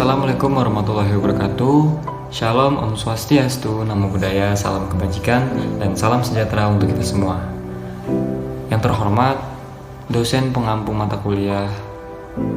Assalamualaikum warahmatullahi wabarakatuh. Shalom, Om Swastiastu, Namo Buddhaya, salam kebajikan, dan salam sejahtera untuk kita semua. Yang terhormat, dosen pengampu mata kuliah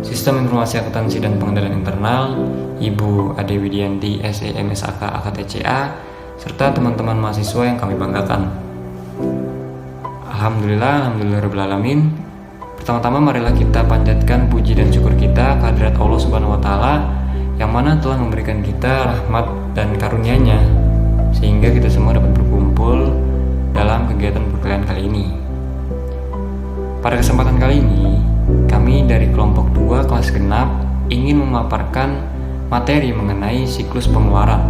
Sistem Informasi Akuntansi dan Pengendalian Internal, Ibu Ade Widianti, SE MSAK AKTCA, serta teman-teman mahasiswa yang kami banggakan. Alhamdulillahirrahmanirrahim. Pertama-tama marilah kita panjatkan puji dan syukur kita kehadirat Allah Subhanahu wa Ta'ala yang mana telah memberikan kita rahmat dan karunia-Nya sehingga kita semua dapat berkumpul dalam kegiatan perkuliahan kali ini. Pada kesempatan kali ini, kami dari kelompok 2 kelas genap ingin memaparkan materi mengenai siklus pengeluaran.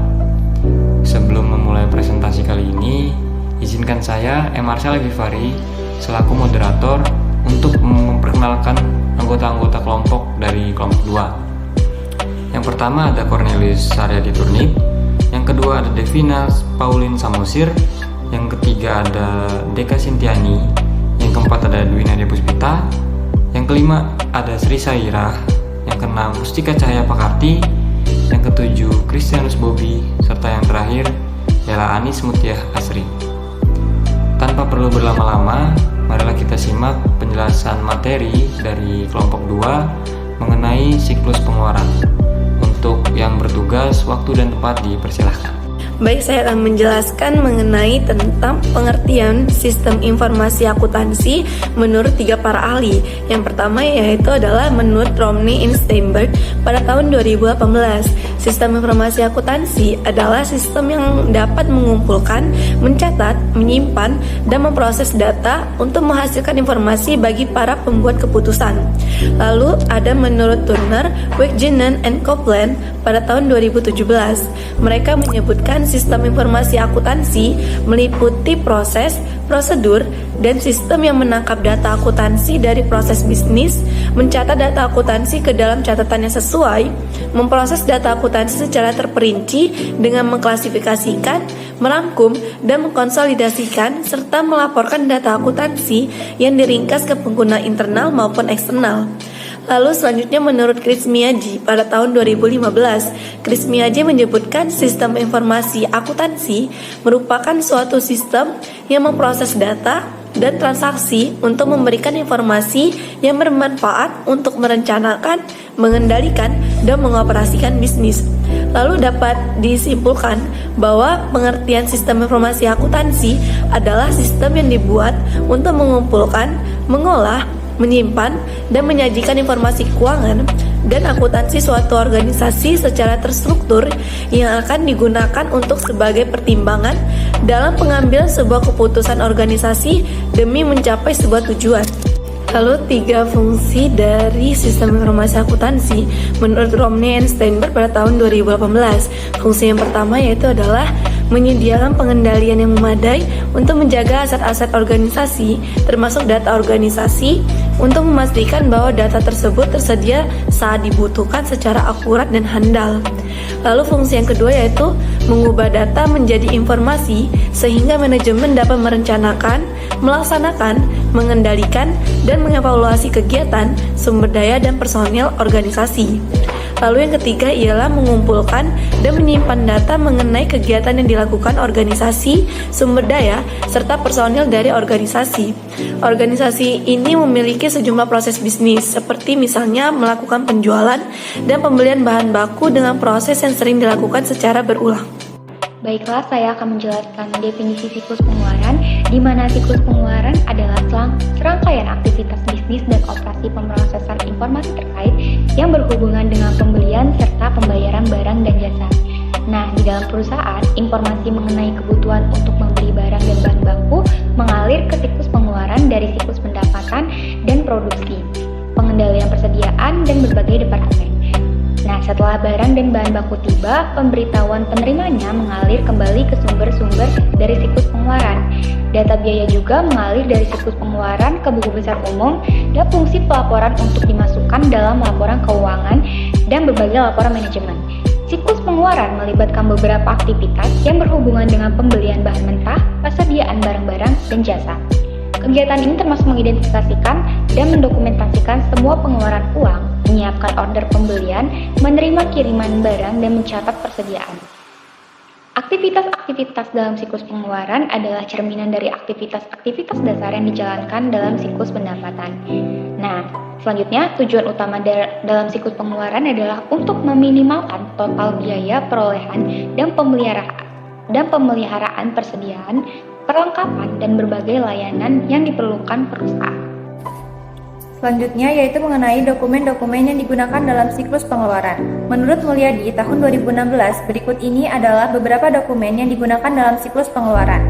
Sebelum memulai presentasi kali ini, izinkan saya, M. Arsyal Ghifari, selaku moderator untuk memperkenalkan anggota-anggota kelompok dari kelompok 2. Yang pertama ada Cornelius Saryadi Turnip, yang kedua ada Devina Pauline Samosir, yang ketiga ada Deka Sintiani, yang keempat ada Dwina Puspita, yang kelima ada Sri Sairah, yang keenam Mustika Cahaya Pakarti, yang ketujuh Christianus Bobi, serta yang terakhir ialah Anis Mutiah Asri. Tanpa perlu berlama-lama, marilah kita simak penjelasan materi dari kelompok 2 mengenai siklus pengeluaran. Untuk yang bertugas, waktu dan tempat dipersilahkan. Baik, saya akan menjelaskan mengenai tentang pengertian sistem informasi akuntansi menurut 3 para ahli. Yang pertama yaitu adalah menurut Romney and Steinberg pada tahun 2018. Sistem informasi akuntansi adalah sistem yang dapat mengumpulkan, mencatat, menyimpan, dan memproses data untuk menghasilkan informasi bagi para pembuat keputusan. Lalu ada menurut Turner, Wegenen, and Copeland pada tahun 2017. Mereka menyebutkan sistem informasi akuntansi meliputi proses, prosedur, dan sistem yang menangkap data akuntansi dari proses bisnis, mencatat data akuntansi ke dalam catatan yang sesuai, memproses data akuntansi secara terperinci dengan mengklasifikasikan, merangkum, dan mengkonsolidasikan, serta melaporkan data akuntansi yang diringkas ke pengguna internal maupun eksternal. Lalu selanjutnya menurut Chris Miyaji pada tahun 2015, Chris Miyaji menyebutkan sistem informasi akuntansi merupakan suatu sistem yang memproses data dan transaksi untuk memberikan informasi yang bermanfaat untuk merencanakan, mengendalikan, dan mengoperasikan bisnis. Lalu dapat disimpulkan bahwa pengertian sistem informasi akuntansi adalah sistem yang dibuat untuk mengumpulkan, mengolah, menyimpan, dan menyajikan informasi keuangan dan akuntansi suatu organisasi secara terstruktur yang akan digunakan untuk sebagai pertimbangan dalam pengambilan sebuah keputusan organisasi demi mencapai sebuah tujuan. Lalu 3 fungsi dari sistem informasi akuntansi menurut Romney and Steinberg pada tahun 2018. Fungsi yang pertama yaitu adalah menyediakan pengendalian yang memadai untuk menjaga aset-aset organisasi, termasuk data organisasi, untuk memastikan bahwa data tersebut tersedia saat dibutuhkan secara akurat dan handal. Lalu fungsi yang kedua yaitu mengubah data menjadi informasi sehingga manajemen dapat merencanakan, melaksanakan, mengendalikan, dan mengevaluasi kegiatan, sumber daya, dan personil organisasi. Lalu yang ketiga ialah mengumpulkan dan menyimpan data mengenai kegiatan yang dilakukan organisasi, sumber daya, serta personil dari organisasi. Organisasi ini memiliki sejumlah proses bisnis, seperti misalnya melakukan penjualan dan pembelian bahan baku dengan proses yang sering dilakukan secara berulang. Baiklah, saya akan menjelaskan definisi siklus pengeluaran, di mana siklus pengeluaran adalah serangkaian aktivitas bisnis dan operasi pemrosesan informasi terkait yang berhubungan dengan pembelian serta pembayaran barang dan jasa. Nah, di dalam perusahaan, informasi mengenai kebutuhan untuk membeli barang dan bahan baku mengalir ke siklus pengeluaran dari siklus pendapatan dan produksi, pengendalian persediaan, dan berbagai departemen. Nah, setelah barang dan bahan baku tiba, pemberitahuan penerimanya mengalir kembali ke sumber-sumber dari siklus pengeluaran. Data biaya juga mengalir dari siklus pengeluaran ke buku besar umum dan fungsi pelaporan untuk dimasukkan dalam laporan keuangan dan berbagai laporan manajemen. Siklus pengeluaran melibatkan beberapa aktivitas yang berhubungan dengan pembelian bahan mentah, persediaan barang-barang, dan jasa. Kegiatan ini termasuk mengidentifikasikan dan mendokumentasikan semua pengeluaran uang, menyiapkan order pembelian, menerima kiriman barang, dan mencatat persediaan. Aktivitas-aktivitas dalam siklus pengeluaran adalah cerminan dari aktivitas-aktivitas dasar yang dijalankan dalam siklus pendapatan. Nah, selanjutnya tujuan utama dalam siklus pengeluaran adalah untuk meminimalkan total biaya perolehan dan pemeliharaan persediaan, perlengkapan, dan berbagai layanan yang diperlukan perusahaan. Selanjutnya yaitu mengenai dokumen-dokumen yang digunakan dalam siklus pengeluaran. Menurut Mulyadi, tahun 2016, berikut ini adalah beberapa dokumen yang digunakan dalam siklus pengeluaran.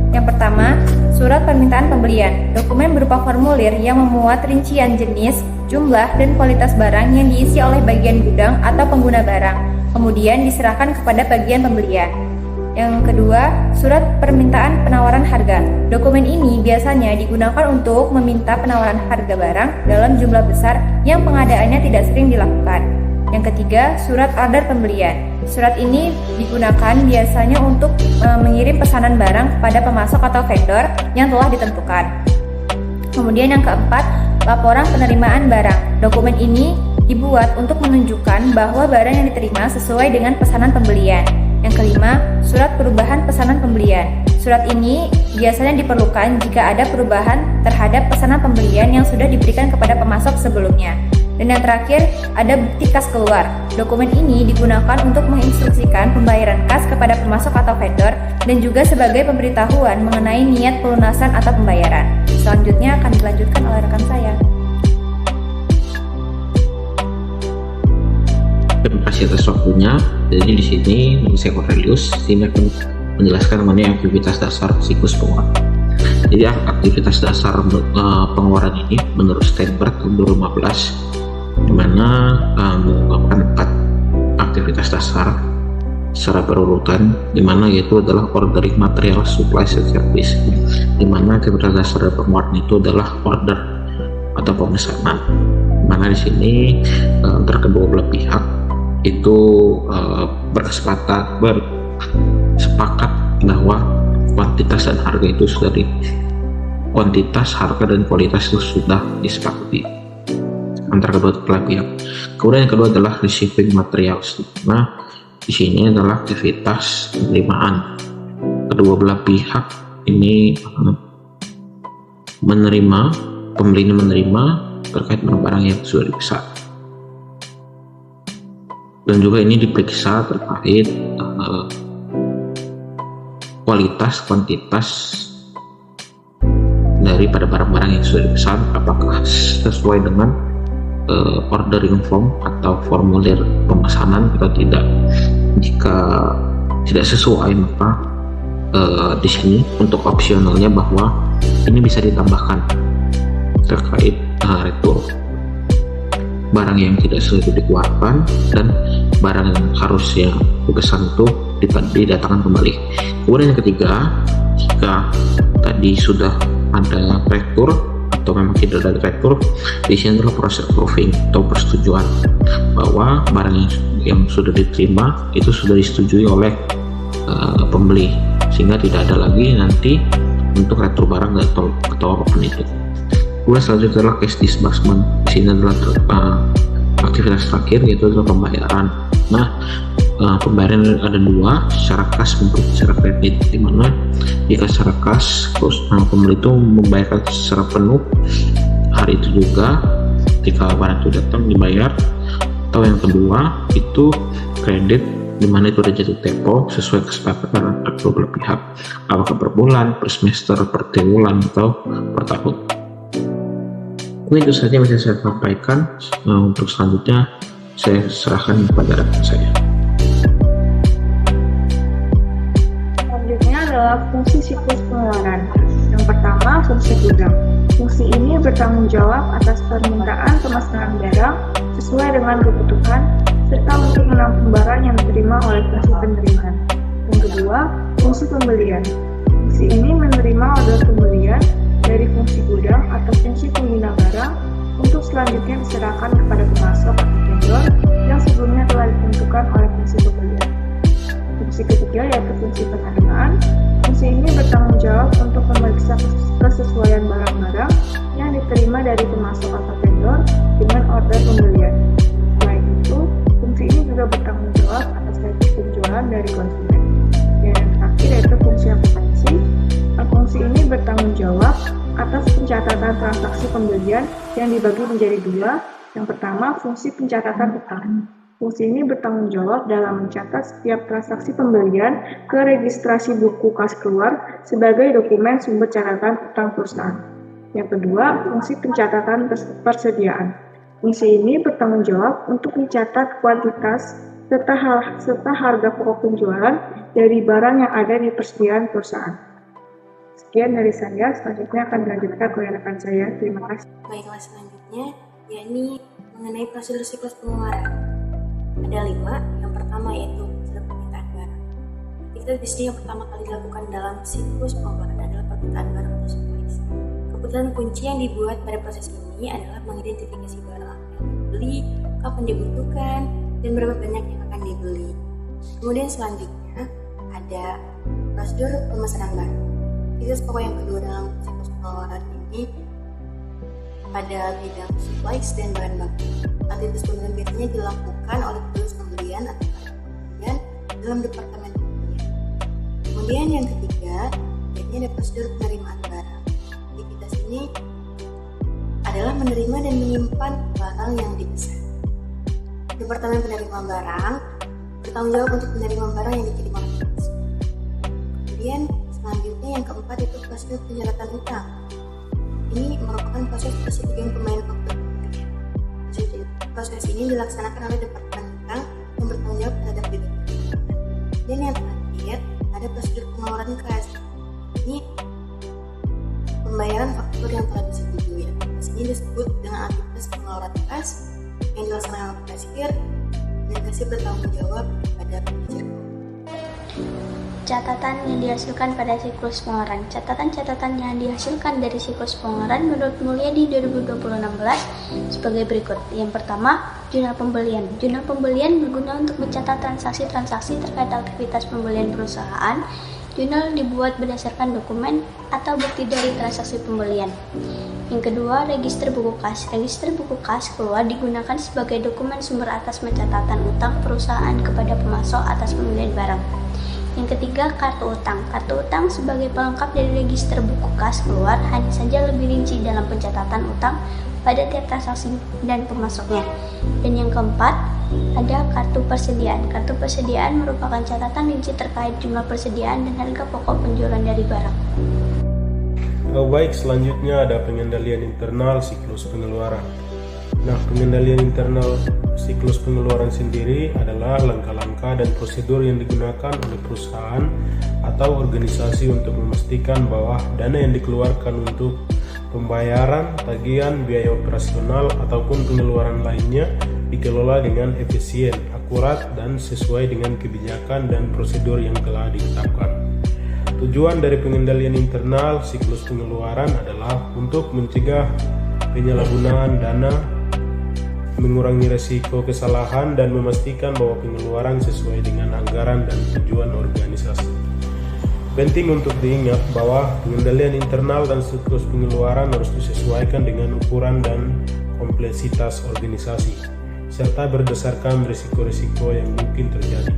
Yang pertama, surat permintaan pembelian. Dokumen berupa formulir yang memuat rincian jenis, jumlah, dan kualitas barang yang diisi oleh bagian gudang atau pengguna barang, kemudian diserahkan kepada bagian pembelian. Yang kedua, surat permintaan penawaran harga. Dokumen ini biasanya digunakan untuk meminta penawaran harga barang dalam jumlah besar yang pengadaannya tidak sering dilakukan. Yang ketiga, surat order pembelian. Surat ini digunakan biasanya untuk mengirim pesanan barang kepada pemasok atau vendor yang telah ditentukan. Kemudian yang keempat, laporan penerimaan barang. Dokumen ini dibuat untuk menunjukkan bahwa barang yang diterima sesuai dengan pesanan pembelian. Yang kelima, surat perubahan pesanan pembelian. Surat ini biasanya diperlukan jika ada perubahan terhadap pesanan pembelian yang sudah diberikan kepada pemasok sebelumnya. Dan yang terakhir, ada bukti kas keluar. Dokumen ini digunakan untuk menginstruksikan pembayaran kas kepada pemasok atau vendor dan juga sebagai pemberitahuan mengenai niat pelunasan atau pembayaran. Selanjutnya akan dilanjutkan oleh rekan saya. Terima kasih atas waktunya. Jadi di sini saya Cornelius ini akan menjelaskan mengenai aktivitas dasar siklus pengeluaran. Jadi aktivitas dasar pengeluaran ini menurut Steinberg tahun 2015, di mana mengungkapkan 4 aktivitas dasar secara berurutan, di mana yaitu adalah ordering material, supply, and service. Di mana aktivitas dasar pengeluaran itu adalah order atau pemesanan. Di mana di sini antara kedua belah pihak itu bersepakat bahwa kuantitas dan harga itu sudah kuantitas, harga, dan kualitas itu sudah disepakati antara kedua belah pihak. Kemudian yang kedua adalah receiving materials. Nah, di sini adalah aktivitas penerimaan. Kedua belah pihak ini menerima, pembeli ini menerima terkait dengan barang yang sudah dipesan. Dan juga ini diperiksa terkait kualitas, kuantitas daripada barang-barang yang sudah dipesan, apakah sesuai dengan ordering form atau formulir pemesanan atau tidak. Jika tidak sesuai, maka di sini untuk opsionalnya bahwa ini bisa ditambahkan terkait retur barang yang tidak sesuai dikeluarkan dan barang yang harusnya dipesan itu didatangkan kembali. Kemudian yang ketiga, jika tadi sudah ada retur atau memang tidak ada retur, di sini adalah proses approving atau persetujuan bahwa barang yang sudah diterima itu sudah disetujui oleh pembeli, sehingga tidak ada lagi nanti untuk retur barang atau apapun itu. Kemudian selanjutnya adalah cash disbursement. Di sini adalah aktivitas terakhir, yaitu adalah pembayaran. Nah, pembayaran ada dua, secara kas maupun secara kredit. Di mana jika secara kas, pembeli itu membayarkan secara penuh hari itu juga ketika barang itu datang dibayar. Atau yang kedua itu kredit, di mana itu ada jatuh tempo sesuai kesepakatan antara kedua belah pihak, apakah per bulan, per semester, per triwulan, atau per tahun. Itu saja yang bisa saya sampaikan. Untuk selanjutnya saya serahkan kepada rekan saya. Selanjutnya adalah fungsi siklus pengeluaran. Yang pertama, fungsi gudang. Fungsi ini bertanggung jawab atas permintaan pemasaran barang sesuai dengan kebutuhan serta untuk menampung barang yang diterima oleh fungsi penerimaan. Yang kedua, fungsi pembelian. Fungsi ini menerima order pembelian dari fungsi gudang atau fungsi pengguna barang untuk selanjutnya diserahkan kepada pemasok atau vendor yang sebelumnya telah ditentukan oleh fungsi pembelian. Fungsi ketiga yaitu fungsi penerimaan. Fungsi ini bertanggung jawab untuk memeriksa kesesuaian barang-barang yang diterima dari pemasok transaksi pembelian yang dibagi menjadi dua. Yang pertama, fungsi pencatatan utang. Fungsi ini bertanggung jawab dalam mencatat setiap transaksi pembelian ke registrasi buku kas keluar sebagai dokumen sumber catatan utang perusahaan. Yang kedua, fungsi pencatatan persediaan. Fungsi ini bertanggung jawab untuk mencatat kuantitas serta harga pokok penjualan dari barang yang ada di persediaan perusahaan. Sekian dari saya, selanjutnya akan dilanjutkan oleh rekan saya. Terima kasih. Baiklah, selanjutnya yakni mengenai prosedur siklus pengeluaran. Ada 5. Yang pertama yaitu prosedur permintaan barang. Aktivitas bisnis yang pertama kali dilakukan dalam siklus pengeluaran adalah permintaan barang atau supplies. Keputusan kunci yang dibuat pada proses ini adalah mengidentifikasi barang yang akan dibeli, kapan dibutuhkan, dan berapa banyak yang akan dibeli. Kemudian selanjutnya ada prosedur pemesanan barang. Aktivitas pokok yang kedua dalam siklus pengeluaran ini pada bidang supplies dan bahan baku. Aktivitas pembelian biasanya dilakukan oleh petugas pembelian atau pembelian dalam departemen pembelian. Kemudian yang ketiga, yaitu ada prosedur penerimaan barang. Aktivitas ini adalah menerima dan menyimpan barang yang dipesan. Departemen penerimaan barang bertanggung jawab untuk menerima barang yang dikirim oleh petugas. Kemudian selanjutnya yang keempat itu prosedur penyeratan utang. Ini merupakan proses persetujuan pembayaran faktur pembelian. Proses ini dilaksanakan oleh Departemen Utang yang bertanggung jawab terhadap bidang keuangan. Dan yang terakhir, ada prosedur pengeluaran kas. Ini pembayaran faktur yang telah disetujui. Proses ini disebut dengan aktivitas pengeluaran kas yang dilaksanakan oleh kasir, dan kasir bertanggung jawab pada pelajar. Catatan yang dihasilkan pada siklus pengeluaran. Catatan-catatan yang dihasilkan dari siklus pengeluaran menurut Mulyadi 2016 sebagai berikut. Yang pertama, jurnal pembelian. Jurnal pembelian berguna untuk mencatat transaksi-transaksi terkait aktivitas pembelian perusahaan. Jurnal dibuat berdasarkan dokumen atau bukti dari transaksi pembelian. Yang kedua, register buku kas. Register buku kas keluar digunakan sebagai dokumen sumber atas pencatatan utang perusahaan kepada pemasok atas pembelian barang. Yang ketiga, kartu utang. Kartu utang sebagai pelengkap dari register buku kas keluar, hanya saja lebih rinci dalam pencatatan utang pada tiap transaksi dan pemasoknya. Dan yang keempat, ada kartu persediaan. Kartu persediaan merupakan catatan rinci terkait jumlah persediaan dan harga pokok penjualan dari barang. Baik, selanjutnya ada pengendalian internal siklus pengeluaran. Nah, pengendalian internal siklus pengeluaran sendiri adalah langkah-langkah dan prosedur yang digunakan oleh perusahaan atau organisasi untuk memastikan bahwa dana yang dikeluarkan untuk pembayaran, tagihan, biaya operasional, ataupun pengeluaran lainnya dikelola dengan efisien, akurat, dan sesuai dengan kebijakan dan prosedur yang telah ditetapkan. Tujuan dari pengendalian internal siklus pengeluaran adalah untuk mencegah penyalahgunaan dana, mengurangi resiko kesalahan, dan memastikan bahwa pengeluaran sesuai dengan anggaran dan tujuan organisasi. Penting untuk diingat bahwa pengendalian internal dan siklus pengeluaran harus disesuaikan dengan ukuran dan kompleksitas organisasi, serta berdasarkan risiko-risiko yang mungkin terjadi.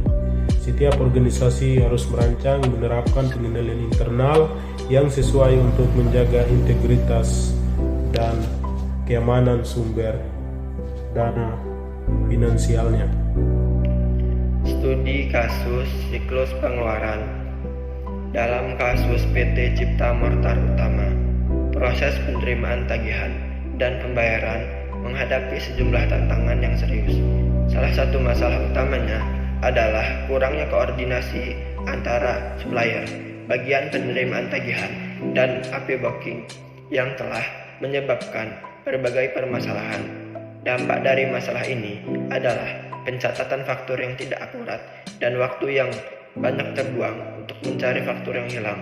Setiap organisasi harus merancang menerapkan pengendalian internal yang sesuai untuk menjaga integritas dan keamanan sumber dana finansialnya. Studi kasus siklus pengeluaran. Dalam kasus PT Cipta Mortar Utama, proses penerimaan tagihan dan pembayaran menghadapi sejumlah tantangan yang serius. Salah satu masalah utamanya adalah kurangnya koordinasi antara supplier, bagian penerimaan tagihan, dan AP Booking yang telah menyebabkan berbagai permasalahan. Dampak dari masalah ini adalah pencatatan faktur yang tidak akurat dan waktu yang banyak terbuang untuk mencari faktur yang hilang,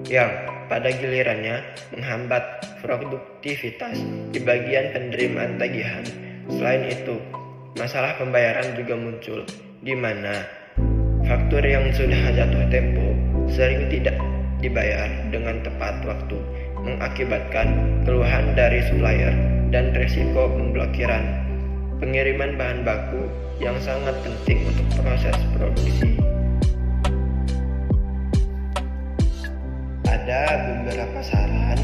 yang pada gilirannya menghambat produktivitas di bagian penerimaan tagihan. Selain itu, masalah pembayaran juga muncul, di mana faktur yang sudah jatuh tempo sering tidak dibayar dengan tepat waktu, mengakibatkan keluhan dari supplier dan resiko pemblokiran pengiriman bahan baku yang sangat penting untuk proses produksi. Ada beberapa saran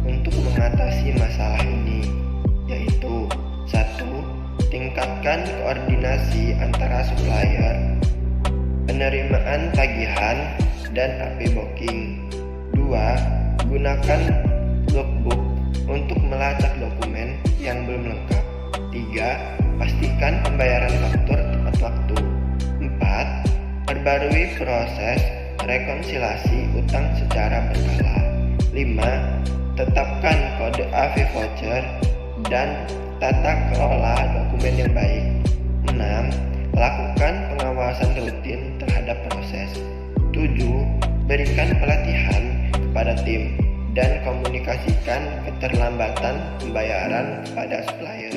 untuk mengatasi masalah ini, yaitu 1. Tingkatkan koordinasi antara supplier, penerimaan tagihan, dan AP booking. 2. Gunakan logbook untuk melacak dokumen yang belum lengkap. 3. Pastikan pembayaran faktur tepat waktu. 4. Perbarui proses rekonsiliasi utang secara berkala. 5. Tetapkan kode AV voucher dan tata kelola dokumen yang baik. 6. Lakukan pengawasan rutin terhadap proses. 7. Berikan pelatihan kepada tim dan komunikasikan keterlambatan pembayaran pada supplier.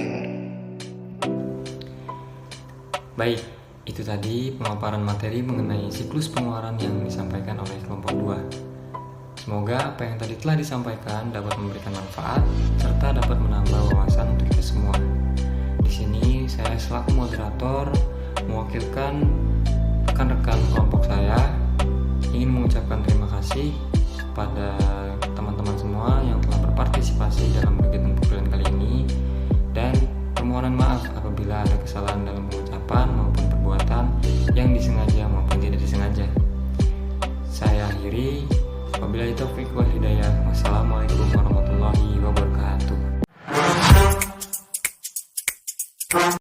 Baik, itu tadi pemaparan materi mengenai siklus pengeluaran yang disampaikan oleh kelompok 2. Semoga apa yang tadi telah disampaikan dapat memberikan manfaat serta dapat menambah wawasan untuk kita semua. Di sini saya selaku moderator mewakilkan rekan-rekan kelompok saya ingin mengucapkan terima kasih kepada teman-teman semua yang telah berpartisipasi dalam kegiatan perkuliahan kali ini, dan permohonan maaf apabila ada kesalahan dalam pengucapan maupun perbuatan yang disengaja maupun tidak disengaja. Saya akhiri. Wabillahi taufiq wal hidayah. Wassalamualaikum